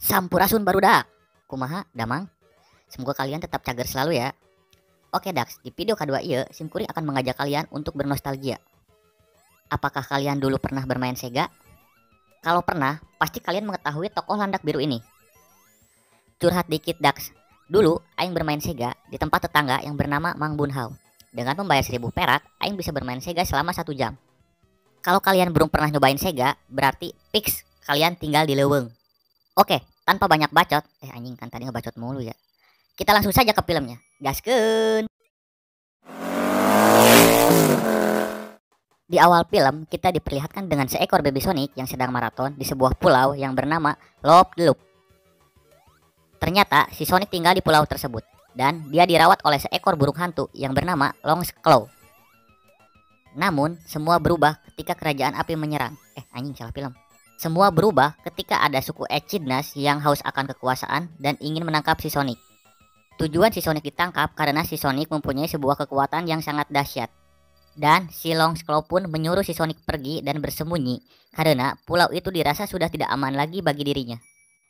Sampurasun barudak. Kumaha, Damang? Semoga kalian tetap cager selalu ya. Oke Dax, di video kedua ieu, Simkuring akan mengajak kalian untuk bernostalgia. Apakah kalian dulu pernah bermain Sega? Kalau pernah, pasti kalian mengetahui tokoh landak biru ini. Curhat dikit Dax, dulu Aing bermain Sega di tempat tetangga yang bernama Mang Bunhau. Dengan membayar 1000 perak, Aing bisa bermain Sega selama 1 jam. Kalau kalian belum pernah nyobain Sega, berarti fix kalian tinggal di leuweung. Oke, tanpa banyak bacot, anjing kan tadi ngebacot mulu ya. Kita langsung saja ke filmnya. Gaskeun. Di awal film, kita diperlihatkan dengan seekor baby Sonic yang sedang maraton di sebuah pulau yang bernama Loop the Loop. Ternyata si Sonic tinggal di pulau tersebut dan dia dirawat oleh seekor burung hantu yang bernama Longsclaw. Namun, semua berubah ketika kerajaan api menyerang. Anjing salah film. Semua berubah ketika ada suku Echidnas yang haus akan kekuasaan dan ingin menangkap si Sonic. Tujuan si Sonic ditangkap karena si Sonic mempunyai sebuah kekuatan yang sangat dahsyat. Dan si Longsclaw pun menyuruh si Sonic pergi dan bersembunyi karena pulau itu dirasa sudah tidak aman lagi bagi dirinya.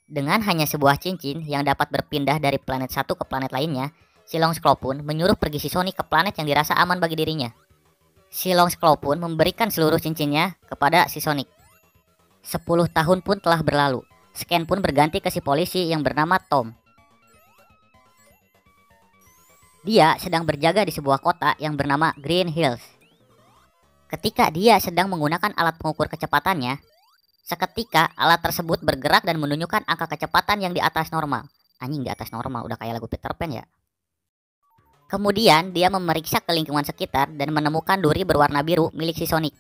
Dengan hanya sebuah cincin yang dapat berpindah dari planet satu ke planet lainnya, si Longsclaw pun menyuruh pergi si Sonic ke planet yang dirasa aman bagi dirinya. Si Longsclaw pun memberikan seluruh cincinnya kepada si Sonic. 10 tahun pun telah berlalu. Scan pun berganti ke si polisi yang bernama Tom. Dia sedang berjaga di sebuah kota yang bernama Green Hills. Ketika dia sedang menggunakan alat pengukur kecepatannya, seketika alat tersebut bergerak dan menunjukkan angka kecepatan yang di atas normal. Anjing, di atas normal, udah kayak lagu Peter Pan ya. Kemudian dia memeriksa ke lingkungan sekitar dan menemukan duri berwarna biru milik si Sonic.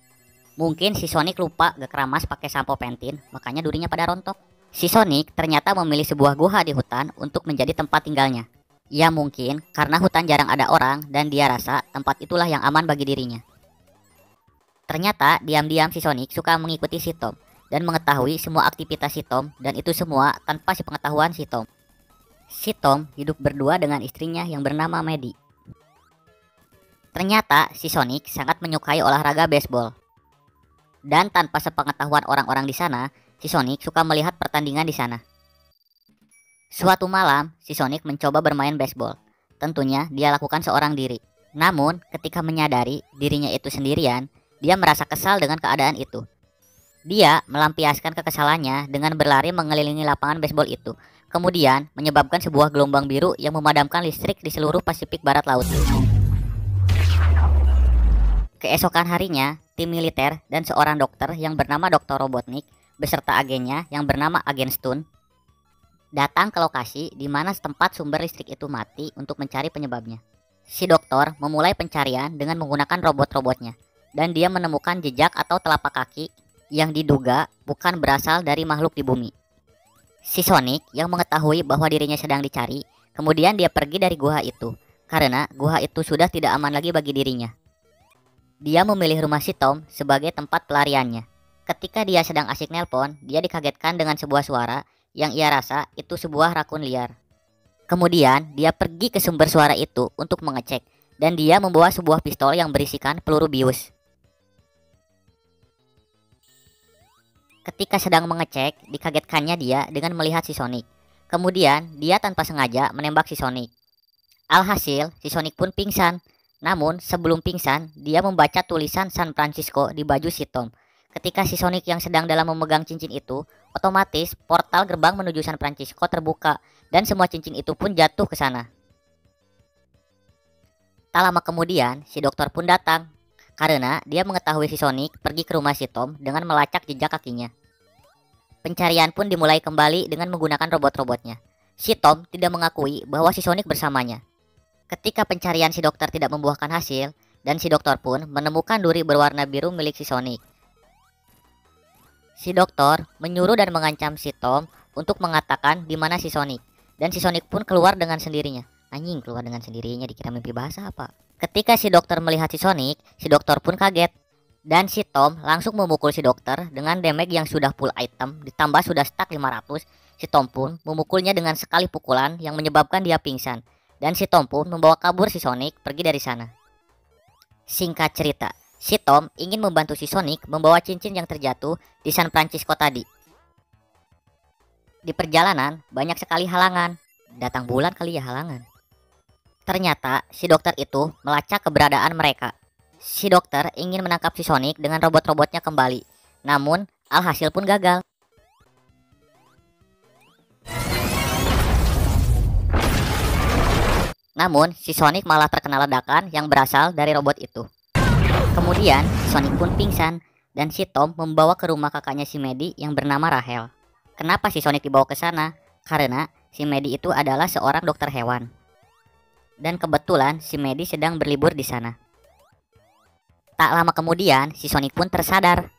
Mungkin si Sonic lupa gak keramas pakai sampo Pentin, makanya durinya pada rontok. Si Sonic ternyata memilih sebuah gua di hutan untuk menjadi tempat tinggalnya. Ya mungkin karena hutan jarang ada orang dan dia rasa tempat itulah yang aman bagi dirinya. Ternyata diam-diam si Sonic suka mengikuti si Tom dan mengetahui semua aktivitas si Tom, dan itu semua tanpa sepengetahuan si Tom. Si Tom hidup berdua dengan istrinya yang bernama Maddie. Ternyata si Sonic sangat menyukai olahraga baseball. Dan tanpa sepengetahuan orang-orang di sana, si Sonic suka melihat pertandingan di sana. Suatu malam, si Sonic mencoba bermain baseball. Tentunya dia lakukan seorang diri. Namun, ketika menyadari dirinya itu sendirian, dia merasa kesal dengan keadaan itu. Dia melampiaskan kekesalannya dengan berlari mengelilingi lapangan baseball itu. Kemudian, menyebabkan sebuah gelombang biru yang memadamkan listrik di seluruh Pasifik Barat Laut. Keesokan harinya, tim militer dan seorang dokter yang bernama Dr. Robotnik beserta agennya yang bernama Agen Stun datang ke lokasi di mana tempat sumber listrik itu mati untuk mencari penyebabnya. Si dokter memulai pencarian dengan menggunakan robot-robotnya dan dia menemukan jejak atau telapak kaki yang diduga bukan berasal dari makhluk di bumi. Si Sonic yang mengetahui bahwa dirinya sedang dicari, kemudian dia pergi dari gua itu karena gua itu sudah tidak aman lagi bagi dirinya. Dia memilih rumah si Tom sebagai tempat pelariannya. Ketika dia sedang asik nelpon, dia dikagetkan dengan sebuah suara yang ia rasa itu sebuah rakun liar. Kemudian dia pergi ke sumber suara itu untuk mengecek dan dia membawa sebuah pistol yang berisikan peluru bius. Ketika sedang mengecek, dikagetkannya dia dengan melihat si Sonic. Kemudian dia tanpa sengaja menembak si Sonic. Alhasil si Sonic pun pingsan. Namun sebelum pingsan, dia membaca tulisan San Francisco di baju si Tom. Ketika si Sonic yang sedang dalam memegang cincin itu, otomatis portal gerbang menuju San Francisco terbuka dan semua cincin itu pun jatuh ke sana. Tak lama kemudian, si dokter pun datang karena dia mengetahui si Sonic pergi ke rumah si Tom dengan melacak jejak kakinya. Pencarian pun dimulai kembali dengan menggunakan robot-robotnya. Si Tom tidak mengakui bahwa si Sonic bersamanya. Ketika pencarian si dokter tidak membuahkan hasil, dan si dokter pun menemukan duri berwarna biru milik si Sonic. Si dokter menyuruh dan mengancam si Tom untuk mengatakan di mana si Sonic, dan si Sonic pun keluar dengan sendirinya. Anjing, keluar dengan sendirinya, dikira mimpi bahasa apa? Ketika si dokter melihat si Sonic, si dokter pun kaget. Dan si Tom langsung memukul si dokter dengan damage yang sudah full item, ditambah sudah stack 500. Si Tom pun memukulnya dengan sekali pukulan yang menyebabkan dia pingsan. Dan si Tom pun membawa kabur si Sonic pergi dari sana. Singkat cerita, si Tom ingin membantu si Sonic membawa cincin yang terjatuh di San Francisco tadi. Di perjalanan banyak sekali halangan. Datang bulan kali ya halangan. Ternyata si dokter itu melacak keberadaan mereka. Si dokter ingin menangkap si Sonic dengan robot-robotnya kembali. Namun alhasil pun gagal. Namun si Sonic malah terkena ledakan yang berasal dari robot itu. Kemudian Sonic pun pingsan dan si Tom membawa ke rumah kakaknya si Maddie yang bernama Rachel. Kenapa si Sonic dibawa ke sana? Karena si Maddie itu adalah seorang dokter hewan. Dan kebetulan si Maddie sedang berlibur di sana. Tak lama kemudian si Sonic pun tersadar.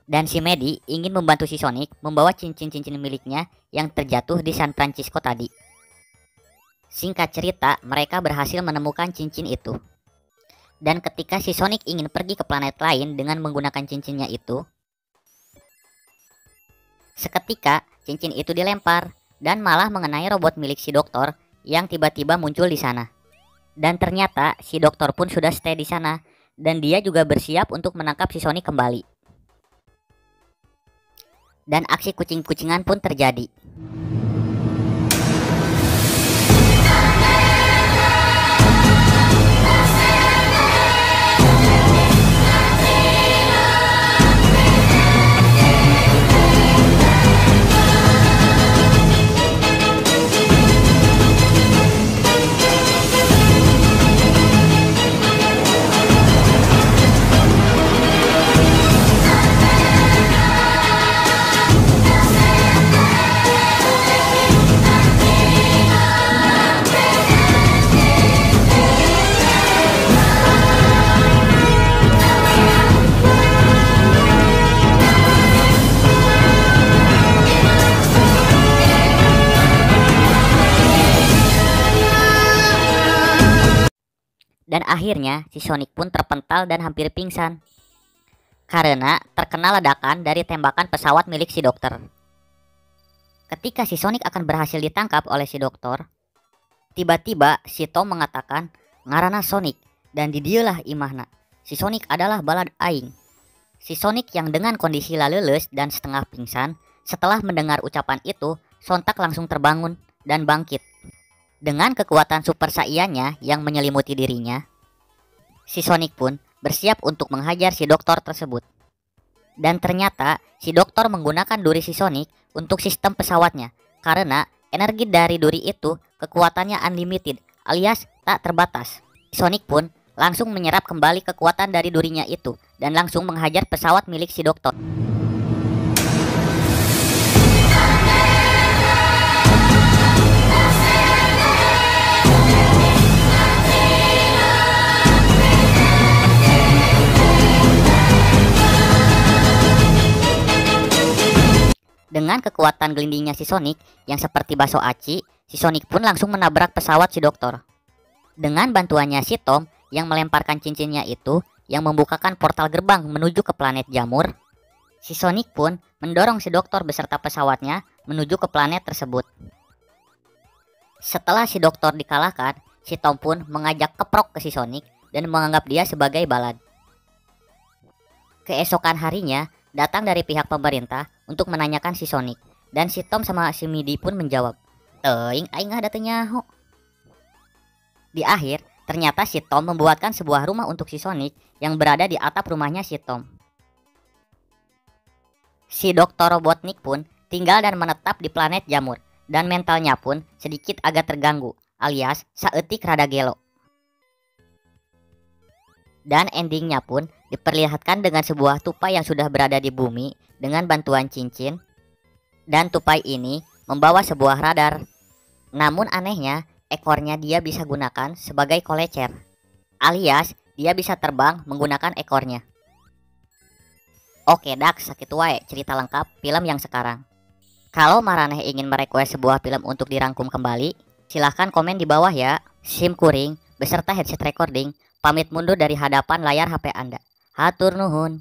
Dan si Maddie ingin membantu si Sonic membawa cincin-cincin miliknya yang terjatuh di San Francisco tadi. Singkat cerita, mereka berhasil menemukan cincin itu. Dan ketika si Sonic ingin pergi ke planet lain dengan menggunakan cincinnya itu, seketika cincin itu dilempar dan malah mengenai robot milik si dokter yang tiba-tiba muncul di sana. Dan ternyata si dokter pun sudah stay di sana dan dia juga bersiap untuk menangkap si Sonic kembali. Dan aksi kucing-kucingan pun terjadi. Dan akhirnya si Sonic pun terpental dan hampir pingsan karena terkena ledakan dari tembakan pesawat milik si dokter. Ketika si Sonic akan berhasil ditangkap oleh si dokter, tiba-tiba si Tom mengatakan ngaranna Sonic dan didieulah imahna. Si Sonic adalah balad aing. Si Sonic yang dengan kondisi laleus dan setengah pingsan setelah mendengar ucapan itu sontak langsung terbangun dan bangkit. Dengan kekuatan super saiyannya yang menyelimuti dirinya, si Sonic pun bersiap untuk menghajar si dokter tersebut. Dan ternyata si dokter menggunakan duri si Sonic untuk sistem pesawatnya karena energi dari duri itu kekuatannya unlimited alias tak terbatas. Sonic pun langsung menyerap kembali kekuatan dari durinya itu dan langsung menghajar pesawat milik si dokter. Dengan kekuatan gelindingnya si Sonic yang seperti bakso aci, si Sonic pun langsung menabrak pesawat si dokter. Dengan bantuannya si Tom yang melemparkan cincinnya itu yang membukakan portal gerbang menuju ke planet Jamur, si Sonic pun mendorong si dokter beserta pesawatnya menuju ke planet tersebut. Setelah si dokter dikalahkan, si Tom pun mengajak keprok ke si Sonic dan menganggap dia sebagai balad. Keesokan harinya, datang dari pihak pemerintah untuk menanyakan si Sonic. Dan si Tom sama si Midi pun menjawab, "Teuing aing ada teu nyaho." Di akhir, ternyata si Tom membuatkan sebuah rumah untuk si Sonic yang berada di atap rumahnya si Tom. Si Dr. Robotnik pun tinggal dan menetap di planet Jamur dan mentalnya pun sedikit agak terganggu alias saeutik rada gelo. Dan endingnya pun diperlihatkan dengan sebuah tupai yang sudah berada di bumi dengan bantuan cincin. Dan tupai ini membawa sebuah radar. Namun anehnya, ekornya dia bisa gunakan sebagai kolecer. Alias, dia bisa terbang menggunakan ekornya. Oke dak, sakit wae cerita lengkap film yang sekarang. Kalau Maraneh ingin merequest sebuah film untuk dirangkum kembali, silahkan komen di bawah ya. SIM kuring beserta headset recording pamit mundur dari hadapan layar HP Anda. Hatur nuhun.